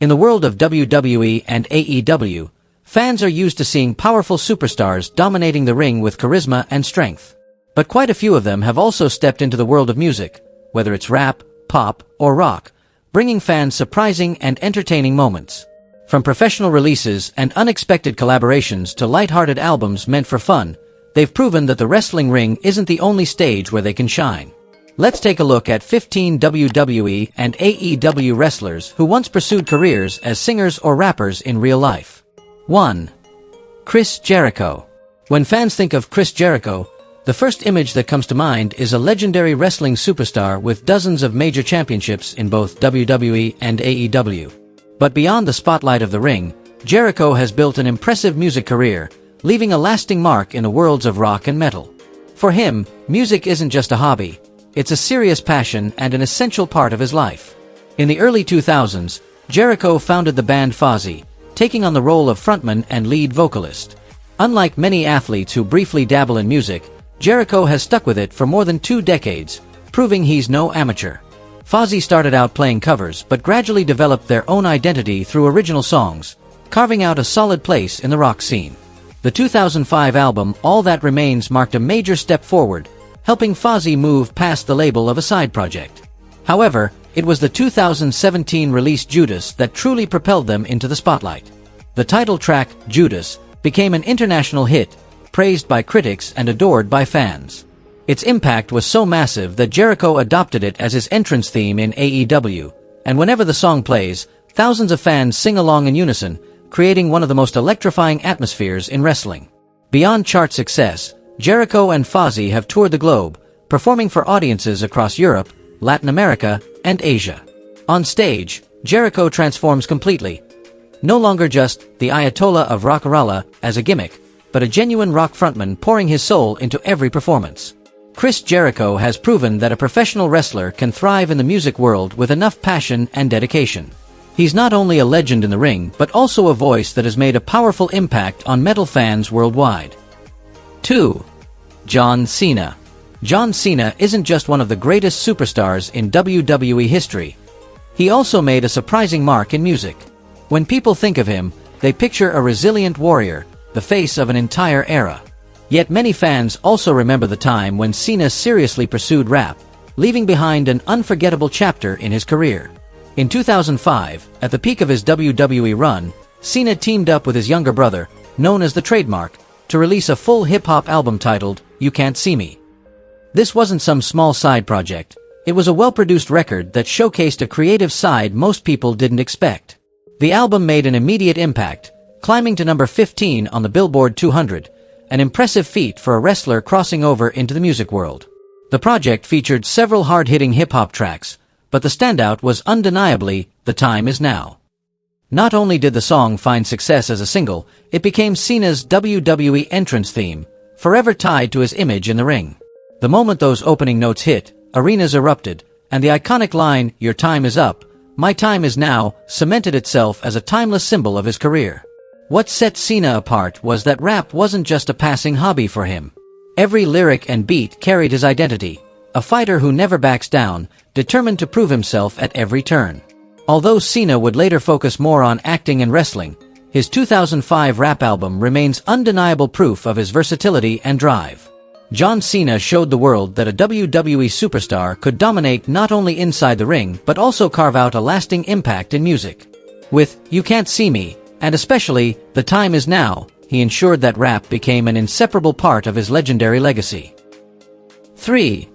In the world of WWE and AEW, fans are used to seeing powerful superstars dominating the ring with charisma and strength. But quite a few of them have also stepped into the world of music, whether it's rap, pop, or rock, bringing fans surprising and entertaining moments. From professional releases and unexpected collaborations to lighthearted albums meant for fun, they've proven that the wrestling ring isn't the only stage where they can shine. Let's take a look at 15 WWE and AEW wrestlers who once pursued careers as singers or rappers in real life. 1. Chris Jericho. When fans think of Chris Jericho, the first image that comes to mind is a legendary wrestling superstar with dozens of major championships in both WWE and AEW. But beyond the spotlight of the ring, Jericho has built an impressive music career, leaving a lasting mark in the worlds of rock and metal. For him, music isn't just a hobby, it's a serious passion and an essential part of his life. In the early 2000s, Jericho founded the band Fozzy, taking on the role of frontman and lead vocalist. Unlike many athletes who briefly dabble in music, Jericho has stuck with it for more than 2 decades, proving he's no amateur. Fozzy started out playing covers but gradually developed their own identity through original songs, carving out a solid place in the rock scene. The 2005 album All That Remains marked a major step forward, helping Fozzy move past the label of a side project. However, it was the 2017 release Judas that truly propelled them into the spotlight. The title track, Judas, became an international hit, praised by critics and adored by fans. Its impact was so massive that Jericho adopted it as his entrance theme in AEW, and whenever the song plays, thousands of fans sing along in unison, creating one of the most electrifying atmospheres in wrestling. Beyond chart success, Jericho and Fozzy have toured the globe, performing for audiences across Europe, Latin America, and Asia. On stage, Jericho transforms completely. No longer just the Ayatollah of Rock'n'Rolla as a gimmick, but a genuine rock frontman pouring his soul into every performance. Chris Jericho has proven that a professional wrestler can thrive in the music world with enough passion and dedication. He's not only a legend in the ring, but also a voice that has made a powerful impact on metal fans worldwide. 2. John Cena. John Cena isn't just one of the greatest superstars in WWE history. He also made a surprising mark in music. When people think of him, they picture a resilient warrior, the face of an entire era. Yet many fans also remember the time when Cena seriously pursued rap, leaving behind an unforgettable chapter in his career. In 2005, at the peak of his WWE run, Cena teamed up with his younger brother, known as the Trademark, to release a full hip-hop album titled, You Can't See Me. This wasn't some small side project, it was a well-produced record that showcased a creative side most people didn't expect. The album made an immediate impact, climbing to number 15 on the Billboard 200, an impressive feat for a wrestler crossing over into the music world. The project featured several hard-hitting hip-hop tracks, but the standout was undeniably The Time Is Now. Not only did the song find success as a single, it became Cena's WWE entrance theme, forever tied to his image in the ring. The moment those opening notes hit, arenas erupted, and the iconic line, "Your time is up, my time is now," cemented itself as a timeless symbol of his career. What set Cena apart was that rap wasn't just a passing hobby for him. Every lyric and beat carried his identity, a fighter who never backs down, determined to prove himself at every turn. Although Cena would later focus more on acting and wrestling, his 2005 rap album remains undeniable proof of his versatility and drive. John Cena showed the world that a WWE superstar could dominate not only inside the ring but also carve out a lasting impact in music. With You Can't See Me, and especially The Time Is Now, he ensured that rap became an inseparable part of his legendary legacy. 3.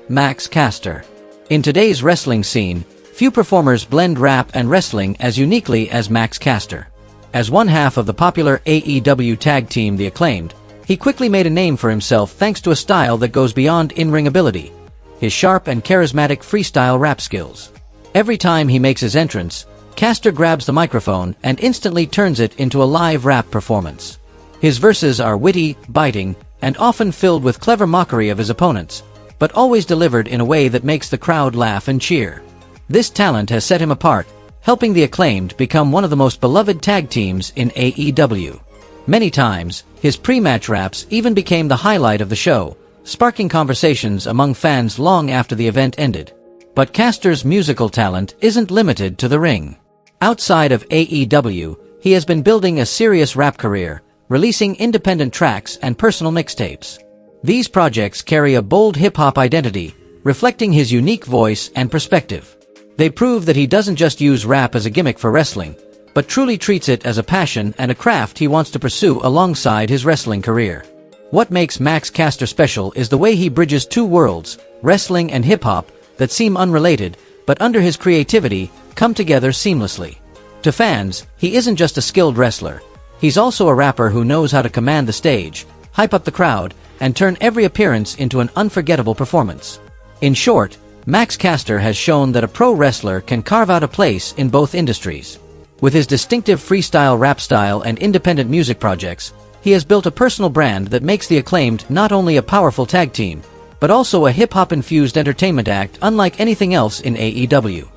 Max Caster. In today's wrestling scene, few performers blend rap and wrestling as uniquely as Max Caster. As one half of the popular AEW tag team The Acclaimed, he quickly made a name for himself thanks to a style that goes beyond in-ring ability, his sharp and charismatic freestyle rap skills. Every time he makes his entrance, Caster grabs the microphone and instantly turns it into a live rap performance. His verses are witty, biting, and often filled with clever mockery of his opponents, but always delivered in a way that makes the crowd laugh and cheer. This talent has set him apart, helping The Acclaimed become one of the most beloved tag teams in AEW. Many times, his pre-match raps even became the highlight of the show, sparking conversations among fans long after the event ended. But Caster's musical talent isn't limited to the ring. Outside of AEW, he has been building a serious rap career, releasing independent tracks and personal mixtapes. These projects carry a bold hip-hop identity, reflecting his unique voice and perspective. They prove that he doesn't just use rap as a gimmick for wrestling, but truly treats it as a passion and a craft he wants to pursue alongside his wrestling career. What makes Max Caster special is the way he bridges two worlds, wrestling and hip-hop, that seem unrelated, but under his creativity, come together seamlessly. To fans, he isn't just a skilled wrestler. He's also a rapper who knows how to command the stage, hype up the crowd, and turn every appearance into an unforgettable performance. In short, Max Caster has shown that a pro wrestler can carve out a place in both industries. With his distinctive freestyle rap style and independent music projects, he has built a personal brand that makes the Acclaimed not only a powerful tag team, but also a hip-hop-infused entertainment act unlike anything else in AEW.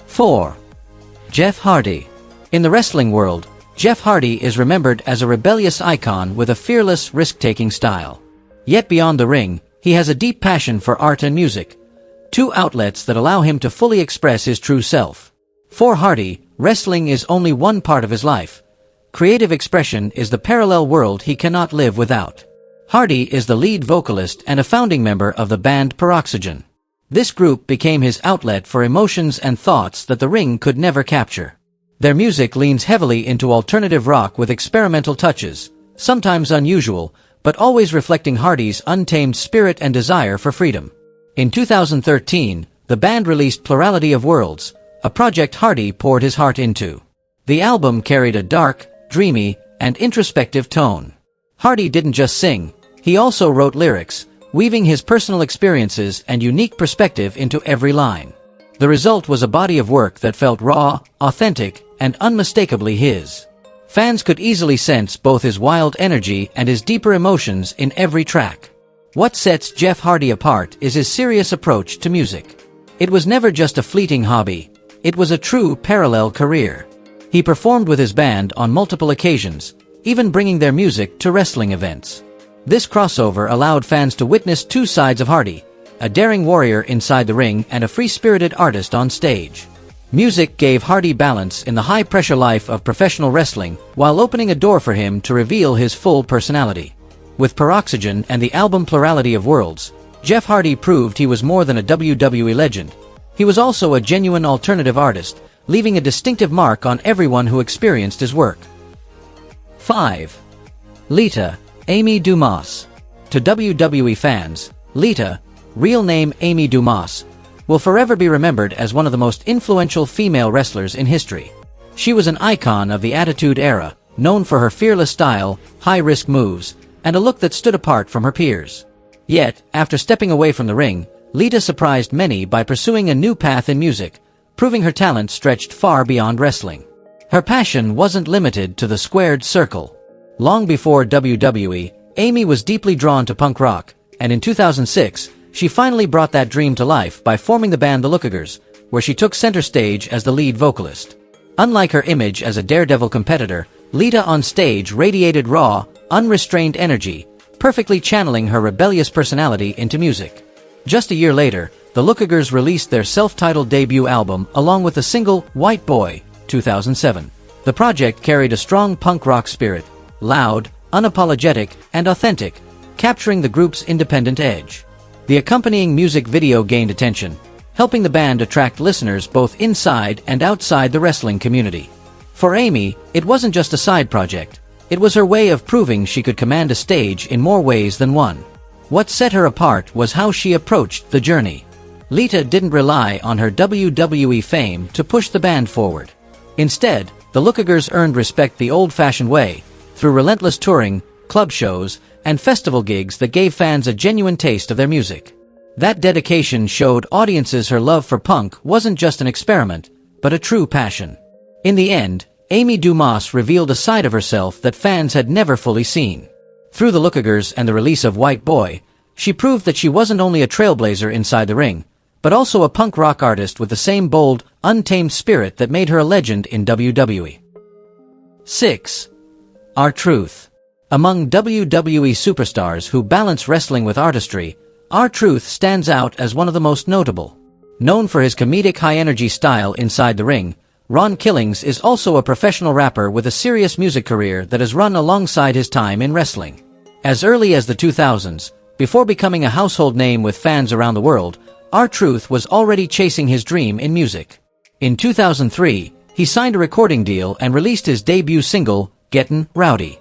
4. Jeff Hardy. In the wrestling world, Jeff Hardy is remembered as a rebellious icon with a fearless, risk-taking style. Yet beyond the ring, he has a deep passion for art and music, two outlets that allow him to fully express his true self. For Hardy, wrestling is only one part of his life. Creative expression is the parallel world he cannot live without. Hardy is the lead vocalist and a founding member of the band Peroxygen. This group became his outlet for emotions and thoughts that the ring could never capture. Their music leans heavily into alternative rock with experimental touches, sometimes unusual, but always reflecting Hardy's untamed spirit and desire for freedom. In 2013, the band released Plurality of Worlds, a project Hardy poured his heart into. The album carried a dark, dreamy, and introspective tone. Hardy didn't just sing, he also wrote lyrics, weaving his personal experiences and unique perspective into every line. The result was a body of work that felt raw, authentic, and unmistakably his. Fans could easily sense both his wild energy and his deeper emotions in every track. What sets Jeff Hardy apart is his serious approach to music. It was never just a fleeting hobby, it was a true parallel career. He performed with his band on multiple occasions, even bringing their music to wrestling events. This crossover allowed fans to witness two sides of Hardy, a daring warrior inside the ring and a free-spirited artist on stage. Music gave Hardy balance in the high-pressure life of professional wrestling, while opening a door for him to reveal his full personality. With Peroxygen and the album Plurality of Worlds, Jeff Hardy proved he was more than a WWE legend. He was also a genuine alternative artist, leaving a distinctive mark on everyone who experienced his work. 5. Lita, Amy Dumas. To WWE fans, Lita, real name Amy Dumas, will forever be remembered as one of the most influential female wrestlers in history. She was an icon of the Attitude Era, known for her fearless style, high-risk moves, and a look that stood apart from her peers. Yet, after stepping away from the ring, Lita surprised many by pursuing a new path in music, proving her talent stretched far beyond wrestling. Her passion wasn't limited to the squared circle. Long before WWE, Amy was deeply drawn to punk rock, and in 2006, she finally brought that dream to life by forming the band The Lookagers, where she took center stage as the lead vocalist. Unlike her image as a daredevil competitor, Lita on stage radiated raw, unrestrained energy, perfectly channeling her rebellious personality into music. Just a year later, The Lookagers released their self-titled debut album along with the single White Boy, 2007. The project carried a strong punk rock spirit, loud, unapologetic, and authentic, capturing the group's independent edge. The accompanying music video gained attention, helping the band attract listeners both inside and outside the wrestling community. For Amy, it wasn't just a side project. It was her way of proving she could command a stage in more ways than one. What set her apart was how she approached the journey. Lita didn't rely on her WWE fame to push the band forward. Instead, the Lookagers earned respect the old-fashioned way, through relentless touring, club shows, and festival gigs that gave fans a genuine taste of their music. That dedication showed audiences her love for punk wasn't just an experiment, but a true passion. In the end, Amy Dumas revealed a side of herself that fans had never fully seen. Through the Lookagers and the release of White Boy, she proved that she wasn't only a trailblazer inside the ring, but also a punk rock artist with the same bold, untamed spirit that made her a legend in WWE. 6. R-Truth. Among WWE superstars who balance wrestling with artistry, R-Truth stands out as one of the most notable. Known for his comedic high-energy style inside the ring, Ron Killings is also a professional rapper with a serious music career that has run alongside his time in wrestling. As early as the 2000s, before becoming a household name with fans around the world, R-Truth was already chasing his dream in music. In 2003, he signed a recording deal and released his debut single, Gettin' Rowdy.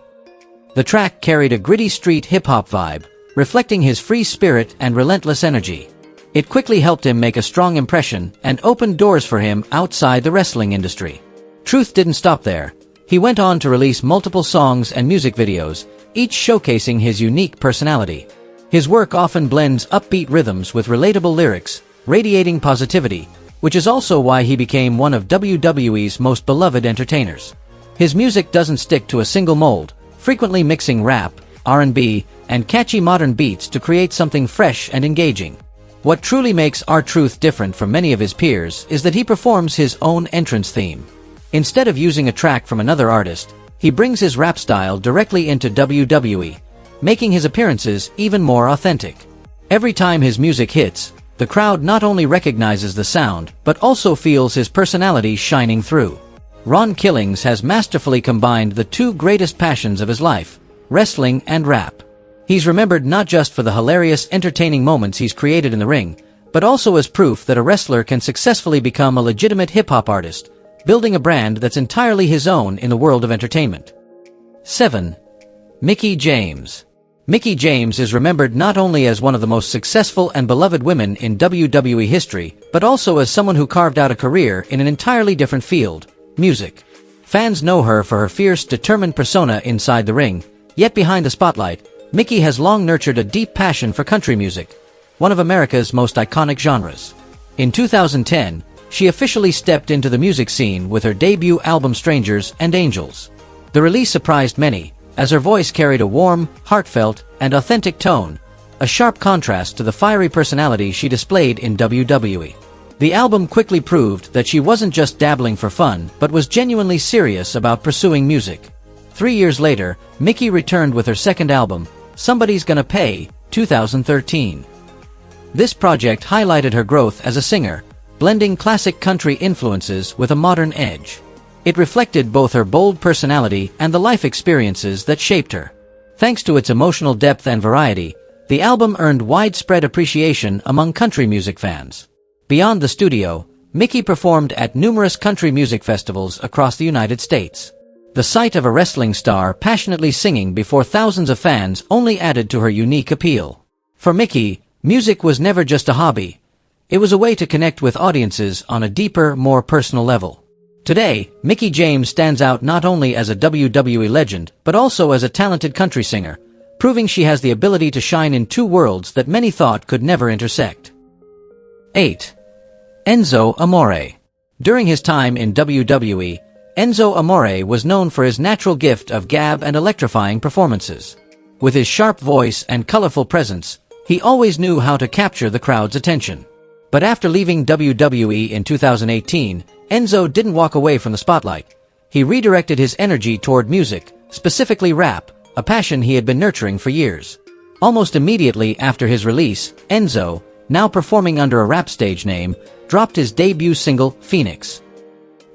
The track carried a gritty street hip-hop vibe, reflecting his free spirit and relentless energy. It quickly helped him make a strong impression and opened doors for him outside the wrestling industry. Truth didn't stop there. He went on to release multiple songs and music videos, each showcasing his unique personality. His work often blends upbeat rhythms with relatable lyrics, radiating positivity, which is also why he became one of WWE's most beloved entertainers. His music doesn't stick to a single mold, frequently mixing rap, R&B, and catchy modern beats to create something fresh and engaging. What truly makes R-Truth different from many of his peers is that he performs his own entrance theme. Instead of using a track from another artist, he brings his rap style directly into WWE, making his appearances even more authentic. Every time his music hits, the crowd not only recognizes the sound, but also feels his personality shining through. Ron Killings has masterfully combined the two greatest passions of his life, wrestling and rap. He's remembered not just for the hilarious, entertaining moments he's created in the ring, but also as proof that a wrestler can successfully become a legitimate hip-hop artist, building a brand that's entirely his own in the world of entertainment. 7. Mickie James. Mickie James is remembered not only as one of the most successful and beloved women in WWE history, but also as someone who carved out a career in an entirely different field, music. Fans know her for her fierce, determined persona inside the ring, yet behind the spotlight, Mickie has long nurtured a deep passion for country music, one of America's most iconic genres. In 2010, she officially stepped into the music scene with her debut album Strangers and Angels. The release surprised many, as her voice carried a warm, heartfelt, and authentic tone, a sharp contrast to the fiery personality she displayed in WWE. The album quickly proved that she wasn't just dabbling for fun, but was genuinely serious about pursuing music. 3 years later, Mickie returned with her second album, Somebody's Gonna Pay, 2013. This project highlighted her growth as a singer, blending classic country influences with a modern edge. It reflected both her bold personality and the life experiences that shaped her. Thanks to its emotional depth and variety, the album earned widespread appreciation among country music fans. Beyond the studio, Mickie performed at numerous country music festivals across the United States. The sight of a wrestling star passionately singing before thousands of fans only added to her unique appeal. For Mickie, music was never just a hobby. It was a way to connect with audiences on a deeper, more personal level. Today, Mickie James stands out not only as a WWE legend, but also as a talented country singer, proving she has the ability to shine in two worlds that many thought could never intersect. 8. Enzo Amore. During his time in WWE, Enzo Amore was known for his natural gift of gab and electrifying performances. With his sharp voice and colorful presence, he always knew how to capture the crowd's attention. But after leaving WWE in 2018, Enzo didn't walk away from the spotlight. He redirected his energy toward music, specifically rap, a passion he had been nurturing for years. Almost immediately after his release, Enzo, now performing under a rap stage name, dropped his debut single, Phoenix.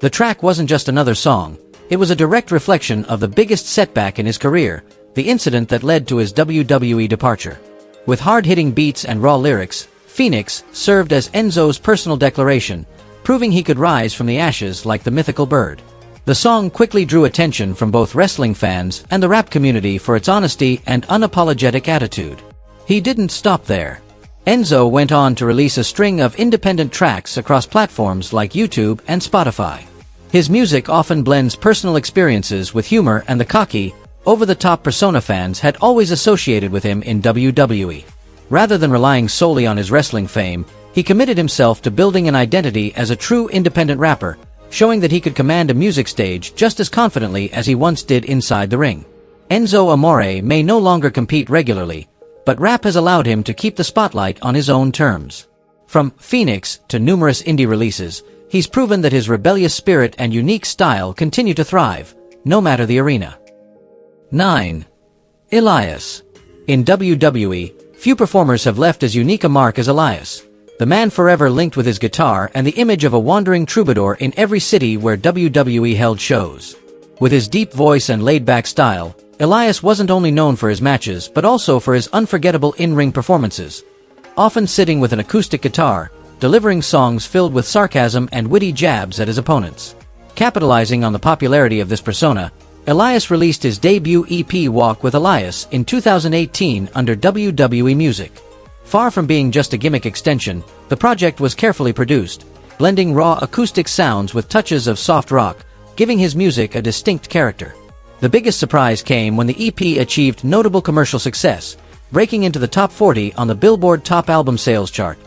The track wasn't just another song, it was a direct reflection of the biggest setback in his career, the incident that led to his WWE departure. With hard-hitting beats and raw lyrics, Phoenix served as Enzo's personal declaration, proving he could rise from the ashes like the mythical bird. The song quickly drew attention from both wrestling fans and the rap community for its honesty and unapologetic attitude. He didn't stop there. Enzo went on to release a string of independent tracks across platforms like YouTube and Spotify. His music often blends personal experiences with humor and the cocky, over-the-top persona fans had always associated with him in WWE. Rather than relying solely on his wrestling fame, he committed himself to building an identity as a true independent rapper, showing that he could command a music stage just as confidently as he once did inside the ring. Enzo Amore may no longer compete regularly, but rap has allowed him to keep the spotlight on his own terms. From Phoenix to numerous indie releases, he's proven that his rebellious spirit and unique style continue to thrive, no matter the arena. 9. Elias. In WWE, few performers have left as unique a mark as Elias. the man forever linked with his guitar and the image of a wandering troubadour in every city where WWE held shows. With his deep voice and laid-back style, Elias wasn't only known for his matches but also for his unforgettable in-ring performances. Often sitting with an acoustic guitar, delivering songs filled with sarcasm and witty jabs at his opponents. Capitalizing on the popularity of this persona, Elias released his debut EP Walk with Elias in 2018 under WWE Music. Far from being just a gimmick extension, the project was carefully produced, blending raw acoustic sounds with touches of soft rock, giving his music a distinct character. The biggest surprise came when the EP achieved notable commercial success, breaking into the top 40 on the Billboard Top Album Sales chart,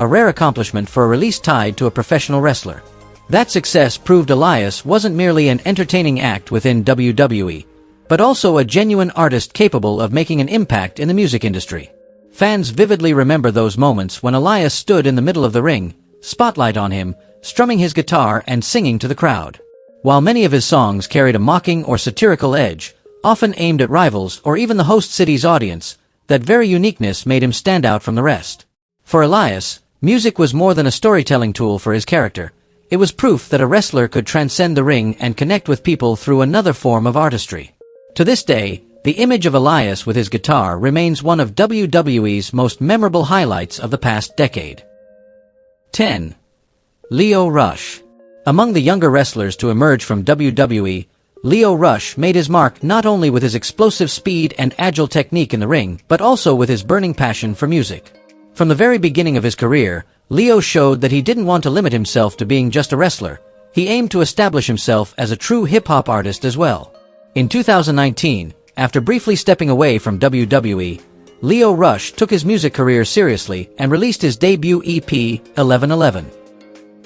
a rare accomplishment for a release tied to a professional wrestler. That success proved Elias wasn't merely an entertaining act within WWE, but also a genuine artist capable of making an impact in the music industry. Fans vividly remember those moments when Elias stood in the middle of the ring, spotlight on him, strumming his guitar and singing to the crowd. While many of his songs carried a mocking or satirical edge, often aimed at rivals or even the host city's audience, that very uniqueness made him stand out from the rest. For Elias, music was more than a storytelling tool for his character. It was proof that a wrestler could transcend the ring and connect with people through another form of artistry. To this day, the image of Elias with his guitar remains one of WWE's most memorable highlights of the past decade. 10. Lio Rush. Among the younger wrestlers to emerge from WWE, Lio Rush made his mark not only with his explosive speed and agile technique in the ring, but also with his burning passion for music. From the very beginning of his career, Lio showed that he didn't want to limit himself to being just a wrestler. He aimed to establish himself as a true hip-hop artist as well. In 2019, after briefly stepping away from WWE, Lio Rush took his music career seriously and released his debut EP, 1111.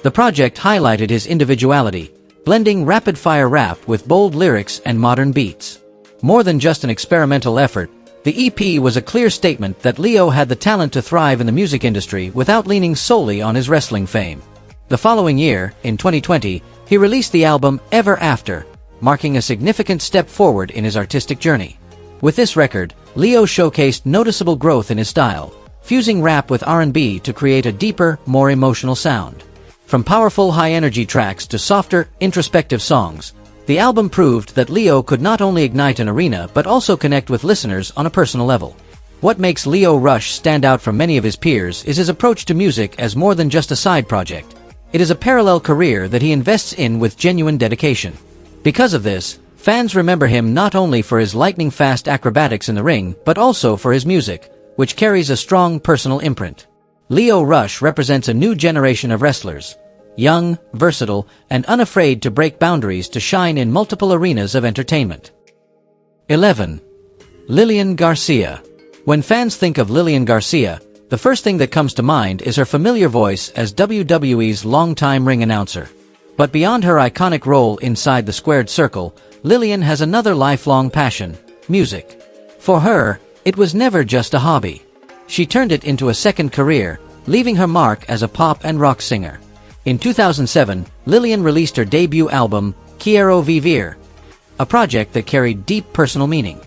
The project highlighted his individuality, blending rapid-fire rap with bold lyrics and modern beats. More than just an experimental effort, the EP was a clear statement that Lio had the talent to thrive in the music industry without leaning solely on his wrestling fame. The following year, in 2020, he released the album Ever After, marking a significant step forward in his artistic journey. With this record, Lio showcased noticeable growth in his style, fusing rap with R&B to create a deeper, more emotional sound. From powerful high-energy tracks to softer, introspective songs, the album proved that Lio could not only ignite an arena but also connect with listeners on a personal level. What makes Lio Rush stand out from many of his peers is his approach to music as more than just a side project. It is a parallel career that he invests in with genuine dedication. Because of this, fans remember him not only for his lightning-fast acrobatics in the ring, but also for his music, which carries a strong personal imprint. Lio Rush represents a new generation of wrestlers, young, versatile, and unafraid to break boundaries to shine in multiple arenas of entertainment. 11. Lilian Garcia. When fans think of Lilian Garcia, the first thing that comes to mind is her familiar voice as WWE's longtime ring announcer. But beyond her iconic role inside the squared circle, Lilian has another lifelong passion: music. For her, it was never just a hobby. She turned it into a second career, leaving her mark as a pop and rock singer. In 2007, Lilian released her debut album, Quiero Vivir, a project that carried deep personal meaning.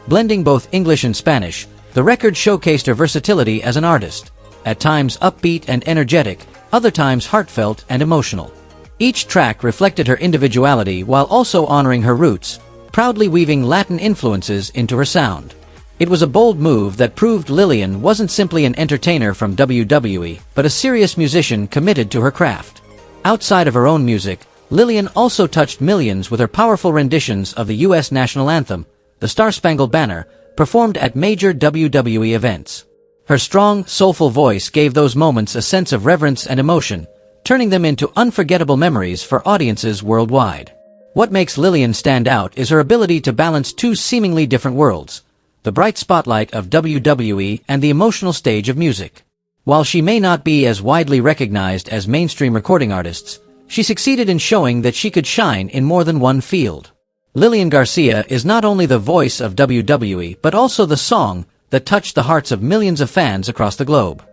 Blending both English and Spanish, the record showcased her versatility as an artist, at times upbeat and energetic, other times heartfelt and emotional. Each track reflected her individuality while also honoring her roots, proudly weaving Latin influences into her sound. It was a bold move that proved Lilian wasn't simply an entertainer from WWE, but a serious musician committed to her craft. Outside of her own music, Lilian also touched millions with her powerful renditions of the U.S. national anthem, the Star-Spangled Banner, performed at major WWE events. Her strong, soulful voice gave those moments a sense of reverence and emotion, turning them into unforgettable memories for audiences worldwide. What makes Lilian stand out is her ability to balance two seemingly different worlds: the bright spotlight of WWE and the emotional stage of music. While she may not be as widely recognized as mainstream recording artists, she succeeded in showing that she could shine in more than one field. Lilian Garcia is not only the voice of WWE but also the song that touched the hearts of millions of fans across the globe.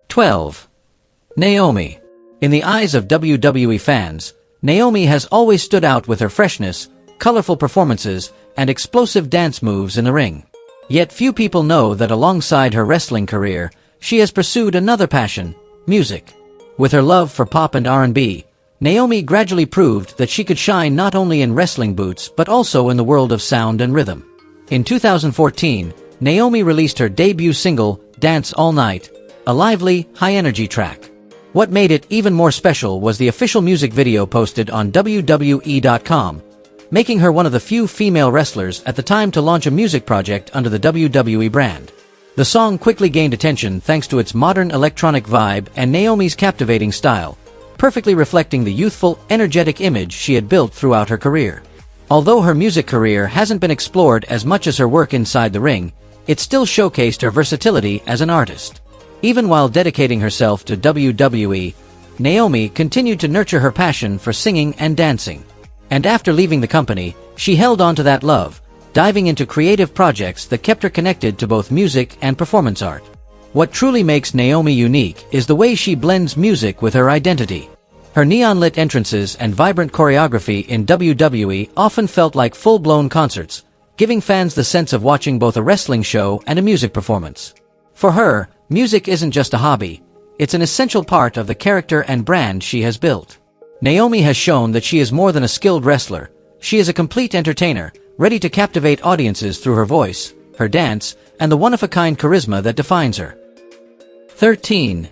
12. Naomi. In the eyes of WWE fans, Naomi has always stood out with her freshness, colorful performances, and explosive dance moves in the ring. Yet few people know that alongside her wrestling career, she has pursued another passion: Music. With her love for pop and R&B, Naomi gradually proved that she could shine not only in wrestling boots but also in the world of sound and rhythm. In 2014, Naomi released her debut single, Dance All Night, a lively, high-energy track. What made it even more special was the official music video posted on WWE.com, making her one of the few female wrestlers at the time to launch a music project under the WWE brand. The song quickly gained attention thanks to its modern electronic vibe and Naomi's captivating style, perfectly reflecting the youthful, energetic image she had built throughout her career. Although her music career hasn't been explored as much as her work inside the ring, it still showcased her versatility as an artist. Even while dedicating herself to WWE, Naomi continued to nurture her passion for singing and dancing. And after leaving the company, she held on to that love, diving into creative projects that kept her connected to both music and performance art. What truly makes Naomi unique is the way she blends music with her identity. Her neon-lit entrances and vibrant choreography in WWE often felt like full-blown concerts, giving fans the sense of watching both a wrestling show and a music performance. For her, music isn't just a hobby, it's an essential part of the character and brand she has built. Naomi has shown that she is more than a skilled wrestler. She is a complete entertainer, ready to captivate audiences through her voice, her dance, and the one-of-a-kind charisma that defines her. 13.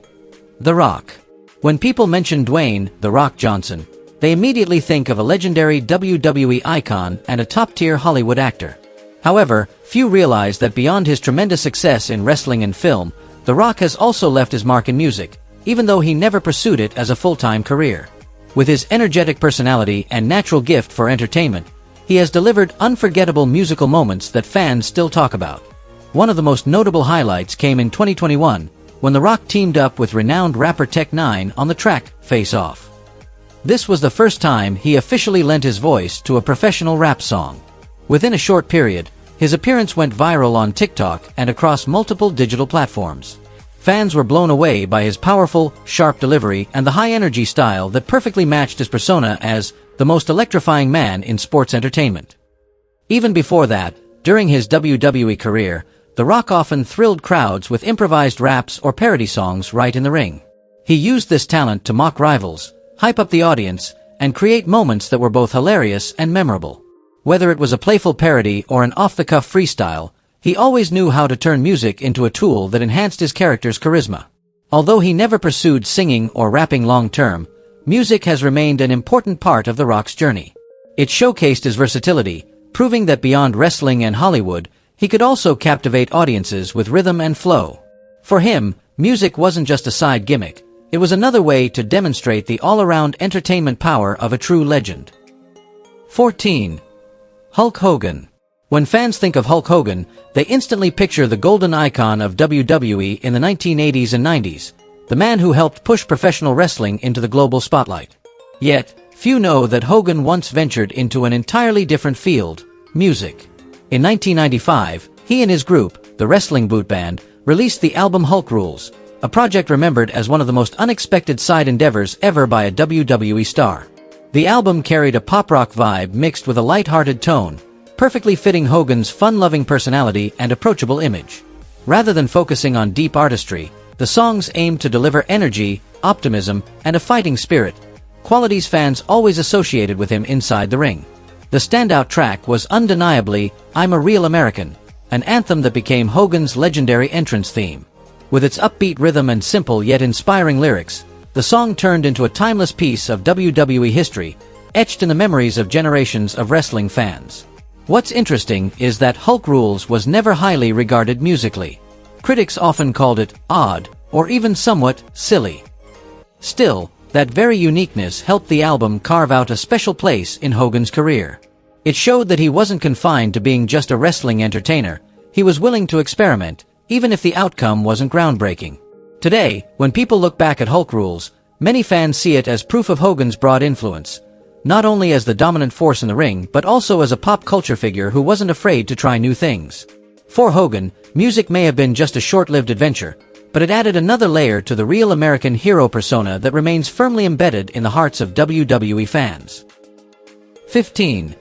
The Rock. When people mention Dwayne "The Rock" Johnson, they immediately think of a legendary WWE icon and a top-tier Hollywood actor. However, few realize that beyond his tremendous success in wrestling and film, The Rock has also left his mark in music, even though he never pursued it as a full-time career. With his energetic personality and natural gift for entertainment, he has delivered unforgettable musical moments that fans still talk about. One of the most notable highlights came in 2021, when The Rock teamed up with renowned rapper Tech-9 on the track Face Off. This was the first time he officially lent his voice to a professional rap song. Within a short period, his appearance went viral on TikTok and across multiple digital platforms. Fans were blown away by his powerful, sharp delivery and the high-energy style that perfectly matched his persona as the most electrifying man in sports entertainment. Even before that, during his WWE career, The Rock often thrilled crowds with improvised raps or parody songs right in the ring. He used this talent to mock rivals, hype up the audience, and create moments that were both hilarious and memorable. Whether it was a playful parody or an off-the-cuff freestyle, he always knew how to turn music into a tool that enhanced his character's charisma. Although he never pursued singing or rapping long-term, music has remained an important part of The Rock's journey. It showcased his versatility, proving that beyond wrestling and Hollywood, he could also captivate audiences with rhythm and flow. For him, music wasn't just a side gimmick, it was another way to demonstrate the all-around entertainment power of a true legend. 14. Hulk Hogan. When fans think of Hulk Hogan, they instantly picture the golden icon of WWE in the 1980s and 90s, the man who helped push professional wrestling into the global spotlight. Yet, few know that Hogan once ventured into an entirely different field, music. In 1995, he and his group, the Wrestling Boot Band, released the album Hulk Rules, a project remembered as one of the most unexpected side endeavors ever by a WWE star. The album carried a pop-rock vibe mixed with a light-hearted tone, perfectly fitting Hogan's fun-loving personality and approachable image. Rather than focusing on deep artistry, the songs aimed to deliver energy, optimism, and a fighting spirit, qualities fans always associated with him inside the ring. The standout track was undeniably "I'm a Real American," an anthem that became Hogan's legendary entrance theme. With its upbeat rhythm and simple yet inspiring lyrics, the song turned into a timeless piece of WWE history, etched in the memories of generations of wrestling fans. What's interesting is that Hulk Rules was never highly regarded musically. Critics often called it odd, or even somewhat silly. Still, that very uniqueness helped the album carve out a special place in Hogan's career. It showed that he wasn't confined to being just a wrestling entertainer, he was willing to experiment, even if the outcome wasn't groundbreaking. Today, when people look back at Hulk Rules, many fans see it as proof of Hogan's broad influence, not only as the dominant force in the ring but also as a pop culture figure who wasn't afraid to try new things. For Hogan, music may have been just a short-lived adventure, but it added another layer to the real American hero persona that remains firmly embedded in the hearts of WWE fans. 15.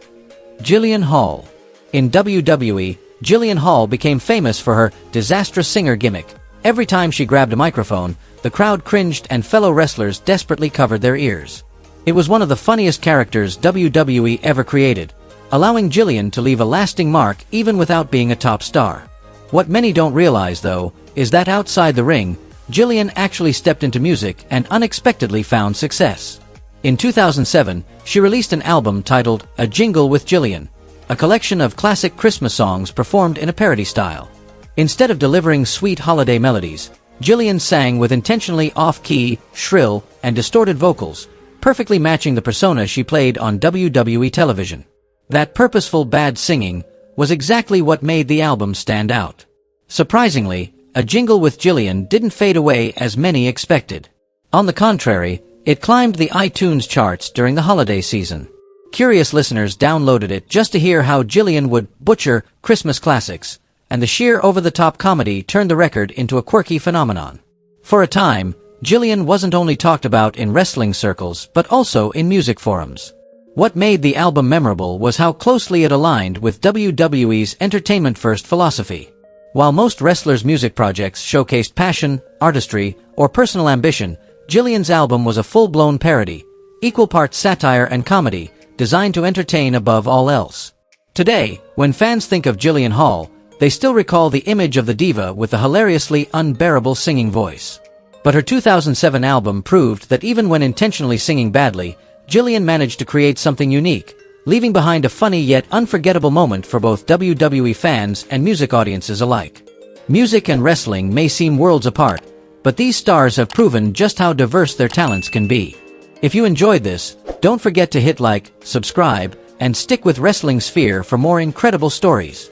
Jillian Hall. In WWE, Jillian Hall became famous for her disastrous singer gimmick. Every time she grabbed a microphone, the crowd cringed and fellow wrestlers desperately covered their ears. It was one of the funniest characters WWE ever created, allowing Jillian to leave a lasting mark even without being a top star. What many don't realize, though, is that outside the ring, Jillian actually stepped into music and unexpectedly found success. In 2007, she released an album titled A Jingle with Jillian, a collection of classic Christmas songs performed in a parody style. Instead of delivering sweet holiday melodies, Jillian sang with intentionally off-key, shrill, and distorted vocals, perfectly matching the persona she played on WWE television. That purposeful bad singing was exactly what made the album stand out. Surprisingly, A Jingle with Jillian didn't fade away as many expected. On the contrary, it climbed the iTunes charts during the holiday season. Curious listeners downloaded it just to hear how Jillian would butcher Christmas classics, and the sheer over-the-top comedy turned the record into a quirky phenomenon. For a time, Jillian wasn't only talked about in wrestling circles but also in music forums. What made the album memorable was how closely it aligned with WWE's entertainment-first philosophy. While most wrestlers' music projects showcased passion, artistry, or personal ambition, Jillian's album was a full-blown parody, equal parts satire and comedy, designed to entertain above all else. Today, when fans think of Jillian Hall, they still recall the image of the diva with the hilariously unbearable singing voice. But her 2007 album proved that even when intentionally singing badly, Jillian managed to create something unique, leaving behind a funny yet unforgettable moment for both WWE fans and music audiences alike. Music and wrestling may seem worlds apart, but these stars have proven just how diverse their talents can be. If you enjoyed this, don't forget to hit like, subscribe, and stick with Wrestling Sphere for more incredible stories.